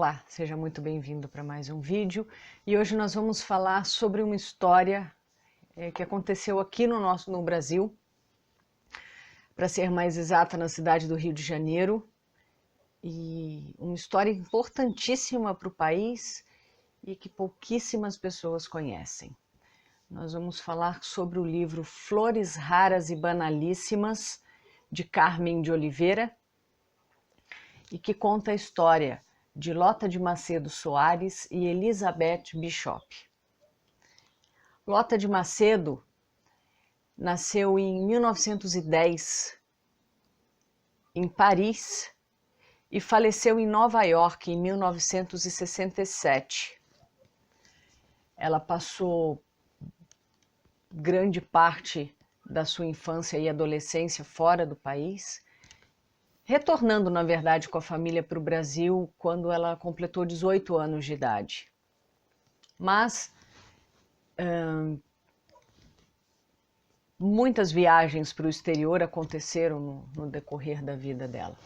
Olá, seja muito bem-vindo para mais um vídeo e hoje nós vamos falar sobre uma história que aconteceu aqui no Brasil, para ser mais exata, na cidade do Rio de Janeiro, e uma história importantíssima para o país e que pouquíssimas pessoas conhecem. Nós vamos falar sobre o livro Flores Raras e Banalíssimas, de Carmen de Oliveira, e que conta a história de Lota de Macedo Soares e Elizabeth Bishop. Lota de Macedo nasceu em 1910 em Paris e faleceu em Nova York em 1967. Ela passou grande parte da sua infância e adolescência fora do país, retornando, na verdade, com a família para o Brasil quando ela completou 18 anos de idade. Mas muitas viagens para o exterior aconteceram no decorrer da vida dela.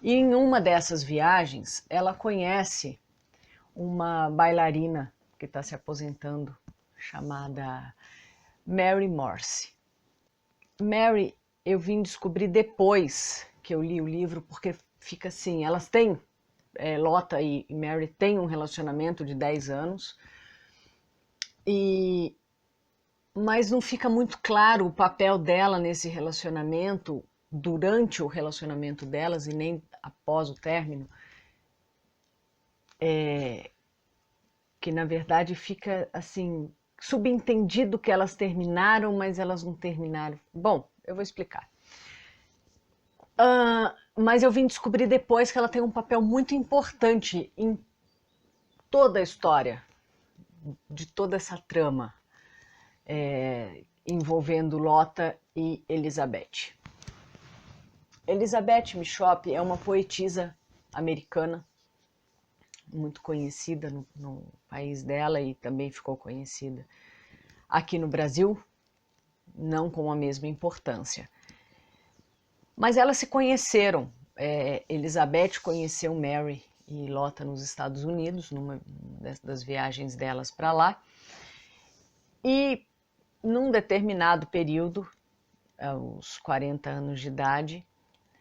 E em uma dessas viagens, ela conhece uma bailarina que está se aposentando, chamada Mary Morse. Mary, eu vim descobrir depois que eu li o livro, porque fica assim, elas têm, Lota e Mary têm um relacionamento de 10 anos, mas não fica muito claro o papel dela nesse relacionamento, durante o relacionamento delas e nem após o término, que na verdade fica assim, subentendido que elas terminaram, mas elas não terminaram. Bom, eu vou explicar. Mas eu vim descobrir depois que ela tem um papel muito importante em toda a história, de toda essa trama envolvendo Lota e Elizabeth. Elizabeth Bishop é uma poetisa americana, muito conhecida no país dela e também ficou conhecida aqui no Brasil, não com a mesma importância. Mas elas se conheceram. Elizabeth conheceu Mary e Lota nos Estados Unidos, numa das viagens delas para lá. E num determinado período, aos 40 anos de idade,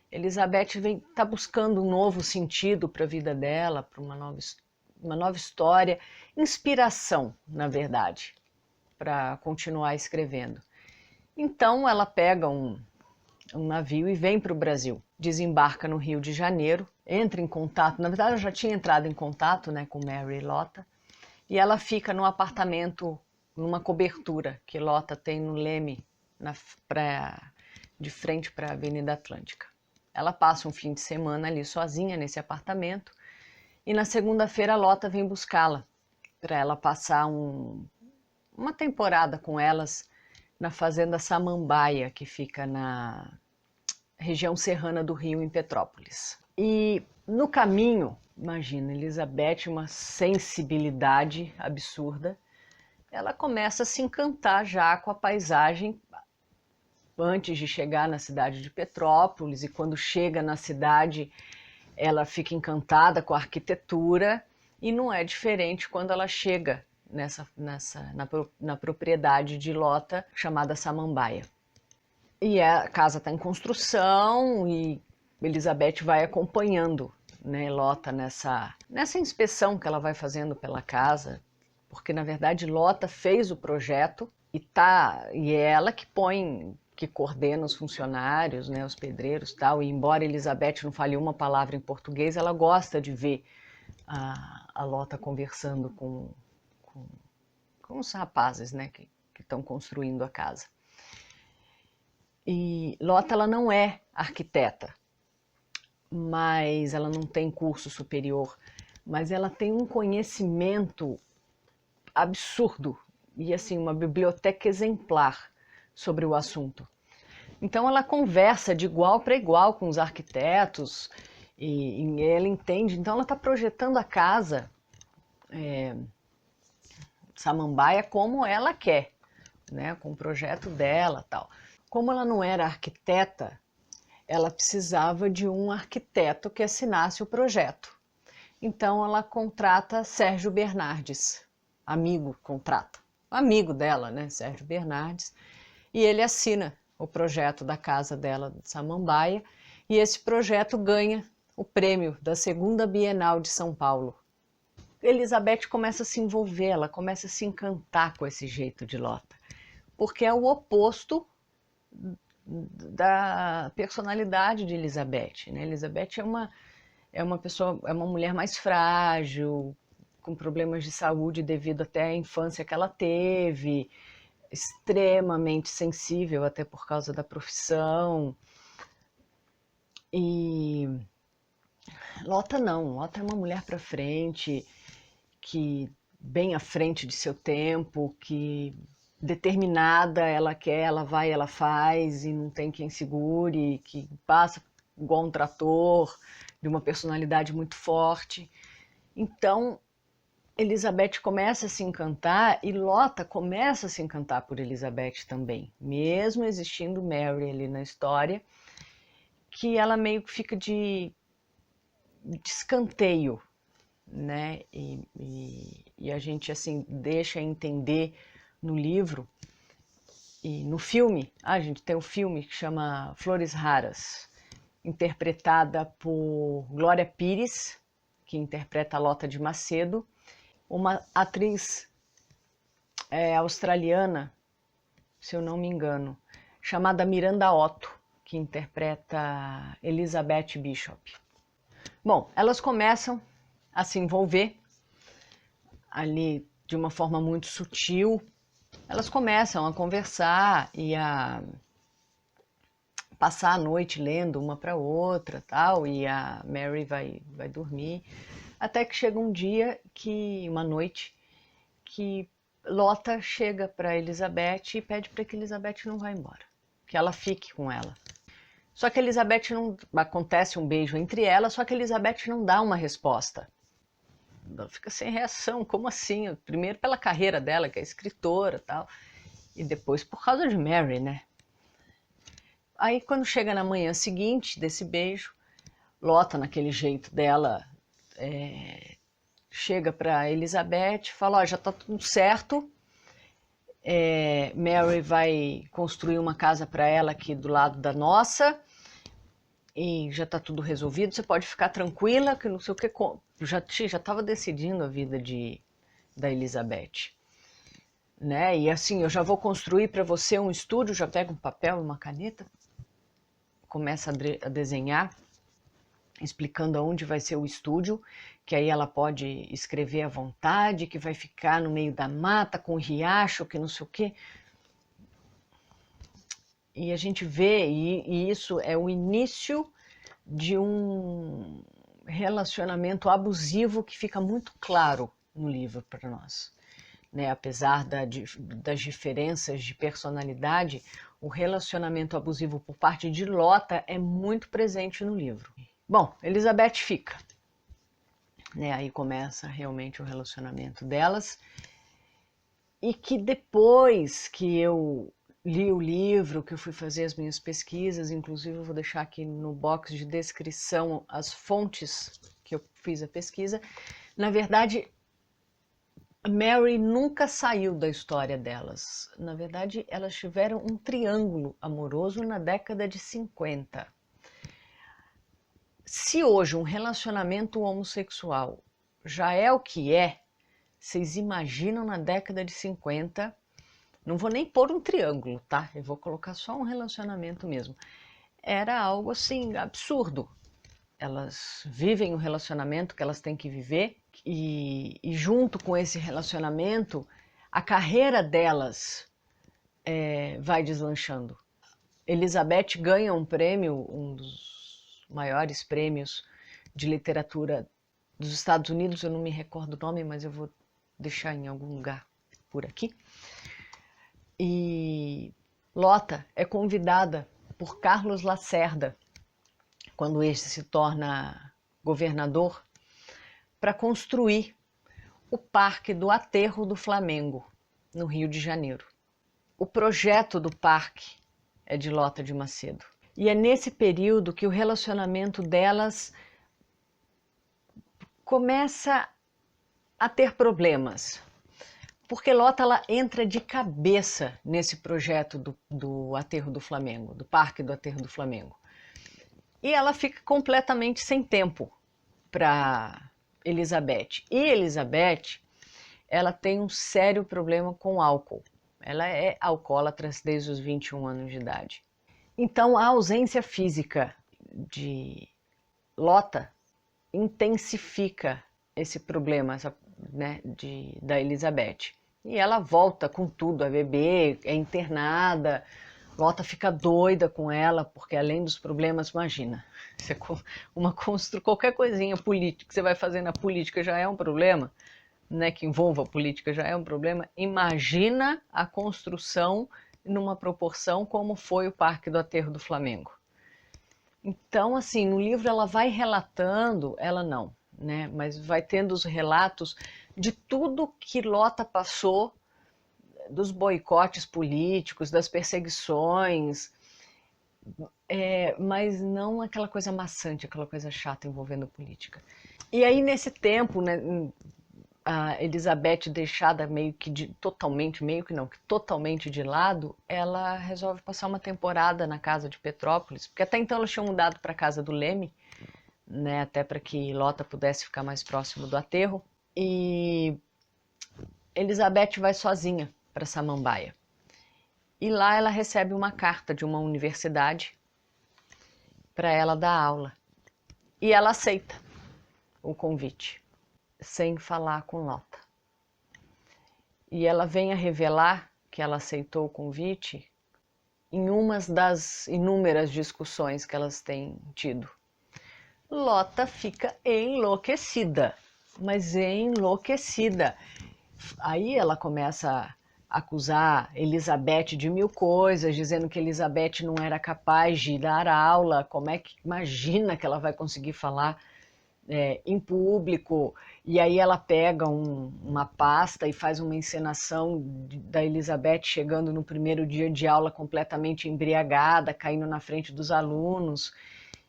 Elizabeth está buscando um novo sentido para a vida dela, para uma nova história, inspiração, na verdade, para continuar escrevendo. Então ela pega um navio e vem para o Brasil, desembarca no Rio de Janeiro, entra em contato, na verdade ela já tinha entrado em contato, né, com Mary e Lota, e ela fica num apartamento, numa cobertura que Lota tem no Leme, de frente para a Avenida Atlântica. Ela passa um fim de semana ali sozinha nesse apartamento e na segunda-feira Lota vem buscá-la para ela passar uma temporada com elas na fazenda Samambaia, que fica na região serrana do Rio, em Petrópolis. E no caminho, imagina, Elizabeth, uma sensibilidade absurda, ela começa a se encantar já com a paisagem antes de chegar na cidade de Petrópolis, e quando chega na cidade ela fica encantada com a arquitetura, e não é diferente quando ela chega na propriedade de Lota, chamada Samambaia. E a casa está em construção e Elizabeth vai acompanhando, né, Lota nessa inspeção que ela vai fazendo pela casa, porque na verdade Lota fez o projeto e é ela que coordena os funcionários, né, os pedreiros e tal, e embora Elizabeth não fale uma palavra em português, ela gosta de ver a Lota conversando com os rapazes, né, que estão construindo a casa. E Lota, ela não é arquiteta, mas ela não tem curso superior, mas ela tem um conhecimento absurdo e assim uma biblioteca exemplar sobre o assunto. Então ela conversa de igual para igual com os arquitetos e ela entende. Então ela está projetando a casa Samambaia como ela quer, né, com o projeto dela, tal. Como ela não era arquiteta, ela precisava de um arquiteto que assinasse o projeto. Então ela contrata Sérgio Bernardes, amigo dela, né, Sérgio Bernardes, e ele assina o projeto da casa dela de Samambaia, e esse projeto ganha o prêmio da segunda Bienal de São Paulo. Elizabeth começa a se envolver, ela começa a se encantar com esse jeito de Lota, porque é o oposto da personalidade de Elizabeth, né? Elizabeth é uma mulher mais frágil, com problemas de saúde devido até à infância que ela teve, extremamente sensível até por causa da profissão. E Lota não, Lota é uma mulher para frente, que bem à frente de seu tempo, que determinada, ela quer, ela vai, ela faz e não tem quem segure, que passa igual um trator, de uma personalidade muito forte. Então, Elizabeth começa a se encantar e Lota começa a se encantar por Elizabeth também, mesmo existindo Mary ali na história, que ela meio que fica de escanteio, né? E a gente assim deixa entender no livro e no filme. A gente tem um filme que chama Flores Raras, interpretada por Glória Pires, que interpreta a Lota de Macedo, uma atriz australiana, se eu não me engano, chamada Miranda Otto, que interpreta Elizabeth Bishop. Bom, elas começam a se envolver ali de uma forma muito sutil. Elas começam a conversar e a passar a noite lendo uma para outra, tal, e a Mary vai dormir, até que chega um dia uma noite que Lota chega para Elizabeth e pede para que Elizabeth não vá embora, que ela fique com ela. Só que Elizabeth não acontece um beijo entre elas, só que Elizabeth não dá uma resposta. Ela fica sem reação, como assim? Primeiro pela carreira dela, que é escritora, tal, e depois por causa de Mary, né? Aí quando chega na manhã seguinte desse beijo, Lota, naquele jeito dela, chega para Elizabeth e fala: ó, já está tudo certo, Mary vai construir uma casa para ela aqui do lado da nossa e já está tudo resolvido, você pode ficar tranquila, que não sei o que, já estava decidindo a vida da Elizabeth, né? E assim, eu já vou construir para você um estúdio, já pega um papel e uma caneta, começa a desenhar, explicando aonde vai ser o estúdio, que aí ela pode escrever à vontade, que vai ficar no meio da mata, com o riacho, que não sei o quê. E a gente vê, e isso é o início de um relacionamento abusivo que fica muito claro no livro para nós, né? Apesar das diferenças de personalidade, o relacionamento abusivo por parte de Lota é muito presente no livro. Bom, Elizabeth fica, né? Aí começa realmente o relacionamento delas, e que depois que eu li o livro, que eu fui fazer as minhas pesquisas, inclusive eu vou deixar aqui no box de descrição as fontes que eu fiz a pesquisa, na verdade, Mary nunca saiu da história delas. Na verdade, elas tiveram um triângulo amoroso na década de 50. Se hoje um relacionamento homossexual já é o que é, vocês imaginam na década de 50, não vou nem pôr um triângulo, tá? Eu vou colocar só um relacionamento mesmo. Era algo assim, absurdo. Elas vivem o relacionamento que elas têm que viver e junto com esse relacionamento, a carreira delas vai deslanchando. Elizabeth ganha um prêmio, um dos maiores prêmios de literatura dos Estados Unidos, eu não me recordo o nome, mas eu vou deixar em algum lugar por aqui. E Lota é convidada por Carlos Lacerda, quando este se torna governador, para construir o Parque do Aterro do Flamengo, no Rio de Janeiro. O projeto do parque é de Lota de Macedo. E é nesse período que o relacionamento delas começa a ter problemas, porque Lota ela entra de cabeça nesse projeto do Aterro do Flamengo, do Parque do Aterro do Flamengo. E ela fica completamente sem tempo para Elizabeth. E Elizabeth, ela tem um sério problema com álcool. Ela é alcoólatra desde os 21 anos de idade. Então, a ausência física de Lota intensifica esse problema, né, da Elizabeth. E ela volta com tudo a beber, é internada. Lota fica doida com ela, porque além dos problemas, imagina, qualquer coisinha política que você vai fazer na política já é um problema, né, que envolva a política já é um problema. Imagina a construção numa proporção como foi o Parque do Aterro do Flamengo. Então, assim, no livro ela vai relatando, ela não, né, mas vai tendo os relatos de tudo que Lota passou, dos boicotes políticos, das perseguições, mas não aquela coisa maçante, aquela coisa chata envolvendo política. E aí, nesse tempo, né, a Elizabeth deixada totalmente de lado, ela resolve passar uma temporada na casa de Petrópolis, porque até então elas tinham mudado para a casa do Leme, né, até para que Lota pudesse ficar mais próximo do aterro. E Elizabeth vai sozinha para Samambaia. E lá ela recebe uma carta de uma universidade para ela dar aula. E ela aceita o convite, sem falar com Lota. E ela vem a revelar que ela aceitou o convite em uma das inúmeras discussões que elas têm tido. Lota fica enlouquecida, mas enlouquecida. Aí ela começa a acusar Elizabeth de mil coisas, dizendo que Elizabeth não era capaz de dar aula. Como é que imagina que ela vai conseguir falar em público? E aí ela pega uma pasta e faz uma encenação da Elizabeth chegando no primeiro dia de aula completamente embriagada, caindo na frente dos alunos.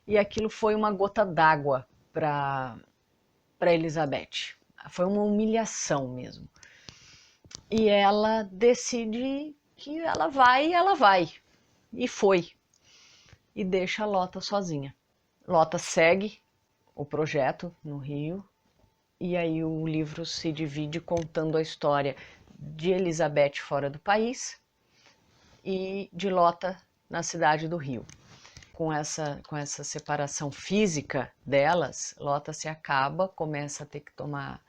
E aquilo foi uma gota d'água para Elizabeth. Foi uma humilhação mesmo. E ela decide que ela vai. E foi. E deixa a Lota sozinha. Lota segue o projeto no Rio. E aí o livro se divide contando a história de Elizabeth fora do país e de Lota na cidade do Rio. Com essa separação física delas, Lota se acaba, começa a ter que tomar,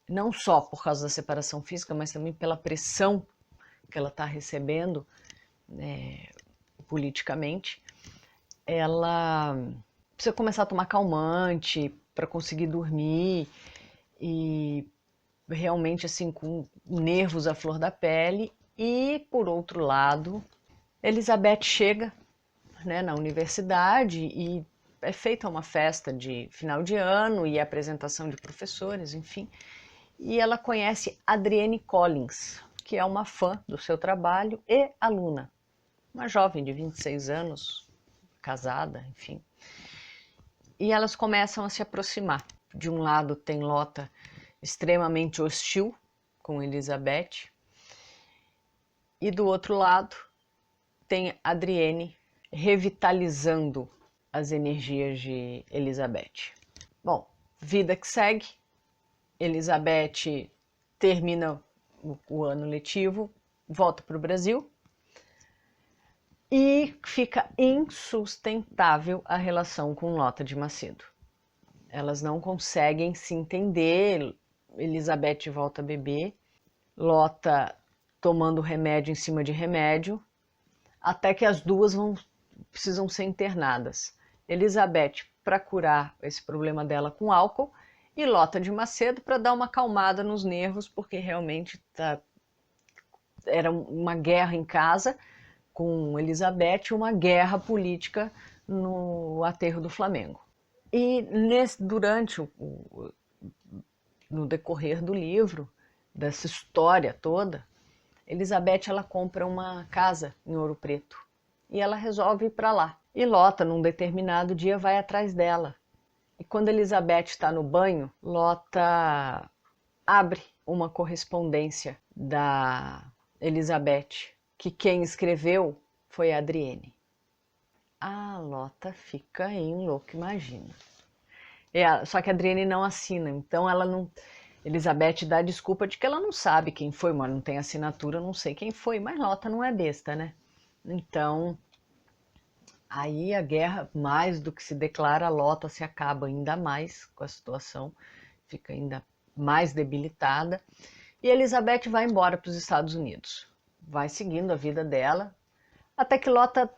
não só por causa da separação física, mas também pela pressão que ela está recebendo politicamente. Ela precisa começar a tomar calmante para conseguir dormir e realmente assim com nervos à flor da pele. E por outro lado, Elizabeth chega, né, na universidade e é feita uma festa de final de ano e apresentação de professores, enfim. E ela conhece Adrienne Collins, que é uma fã do seu trabalho e aluna. Uma jovem de 26 anos, casada, enfim. E elas começam a se aproximar. De um lado tem Lota extremamente hostil com Elizabeth. E do outro lado tem Adrienne revitalizando as energias de Elizabeth. Bom, vida que segue. Elizabeth termina o ano letivo, volta para o Brasil e fica insustentável a relação com Lota de Macedo. Elas não conseguem se entender. Elizabeth volta a beber, Lota tomando remédio em cima de remédio, até que as duas precisam ser internadas. Elizabeth para curar esse problema dela com álcool e Lota de Macedo para dar uma acalmada nos nervos, porque realmente era uma guerra em casa com Elizabeth, uma guerra política no Aterro do Flamengo. E no decorrer do livro, dessa história toda, Elizabeth ela compra uma casa em Ouro Preto e ela resolve ir para lá. E Lota, num determinado dia, vai atrás dela E quando Elizabeth está no banho, Lota abre uma correspondência da Elizabeth, que quem escreveu foi a Adrienne. A Lota fica em louco, imagina. Só que a Adrienne não assina, então ela não... Elizabeth dá a desculpa de que ela não sabe quem foi, mas não tem assinatura, não sei quem foi, mas Lota não é besta, né? Então, aí a guerra, mais do que se declara, a Lota se acaba ainda mais com a situação, fica ainda mais debilitada, e Elizabeth vai embora para os Estados Unidos. Vai seguindo a vida dela, até que Lota,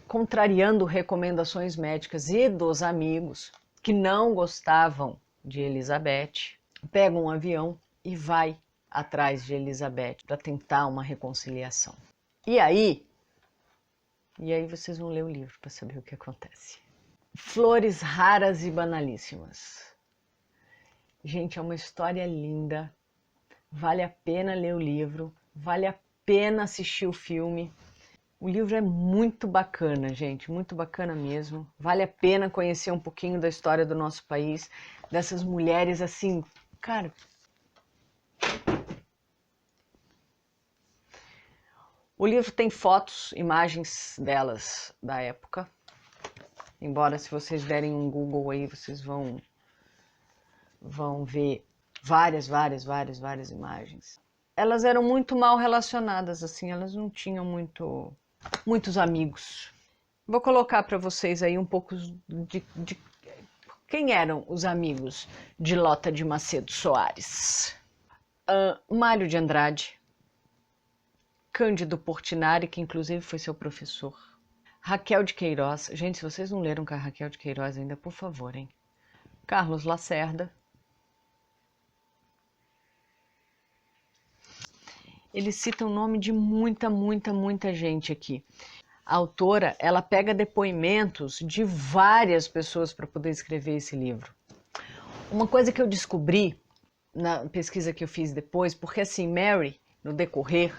contrariando recomendações médicas e dos amigos que não gostavam de Elizabeth, pega um avião e vai atrás de Elizabeth para tentar uma reconciliação. E aí vocês vão ler o livro para saber o que acontece. Flores raras e banalíssimas. Gente, é uma história linda. Vale a pena ler o livro, vale a pena assistir o filme. O livro é muito bacana, gente, muito bacana mesmo. Vale a pena conhecer um pouquinho da história do nosso país, dessas mulheres assim, cara. O livro tem fotos, imagens delas da época. Embora se vocês derem um Google aí, vocês vão ver várias imagens. Elas eram muito mal relacionadas, assim, elas não tinham muitos amigos. Vou colocar para vocês aí um pouco de quem eram os amigos de Lota de Macedo Soares. Mário de Andrade, Cândido Portinari, que inclusive foi seu professor, Raquel de Queiroz. Gente, se vocês não leram com a Raquel de Queiroz ainda, por favor, hein? Carlos Lacerda. Eles citam o nome de muita gente aqui. A autora, ela pega depoimentos de várias pessoas para poder escrever esse livro. Uma coisa que eu descobri na pesquisa que eu fiz depois, porque assim, Mary, no decorrer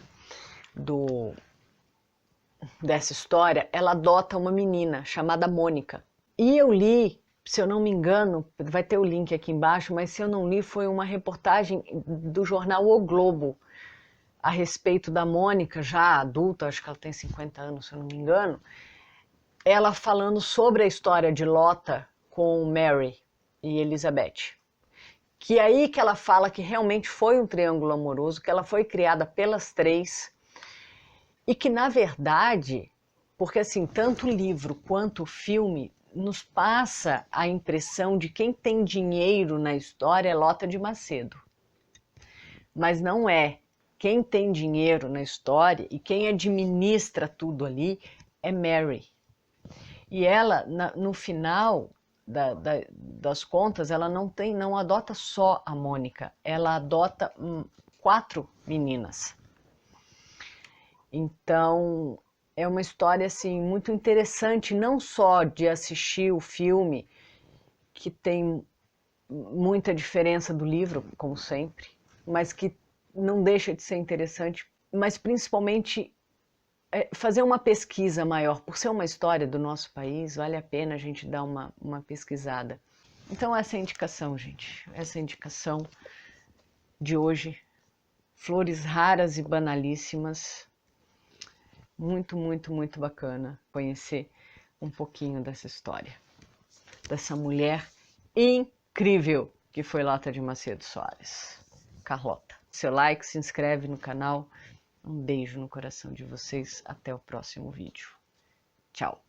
dessa história, ela adota uma menina chamada Mônica. E eu li, se eu não me engano, vai ter o link aqui embaixo, mas se eu não li, foi uma reportagem do jornal O Globo, a respeito da Mônica, já adulta, acho que ela tem 50 anos, se eu não me engano, ela falando sobre a história de Lota com Mary e Elizabeth. Que é aí que ela fala que realmente foi um triângulo amoroso, que ela foi criada pelas três, e que, na verdade, porque assim, tanto o livro quanto o filme nos passa a impressão de quem tem dinheiro na história é Lota de Macedo. Mas não é. Quem tem dinheiro na história e quem administra tudo ali é Mary. E ela, no final das contas, ela não adota só a Mônica, ela adota 4 meninas. Então, é uma história assim, muito interessante, não só de assistir o filme, que tem muita diferença do livro, como sempre, mas que não deixa de ser interessante, mas principalmente fazer uma pesquisa maior. Por ser uma história do nosso país, vale a pena a gente dar uma pesquisada. Então essa é a indicação, gente. Essa é a indicação de hoje. Flores raras e banalíssimas. Muito bacana conhecer um pouquinho dessa história. Dessa mulher incrível que foi Lota de Macedo Soares. Carlota. Seu like, se inscreve no canal. Um beijo no coração de vocês. Até o próximo vídeo. Tchau.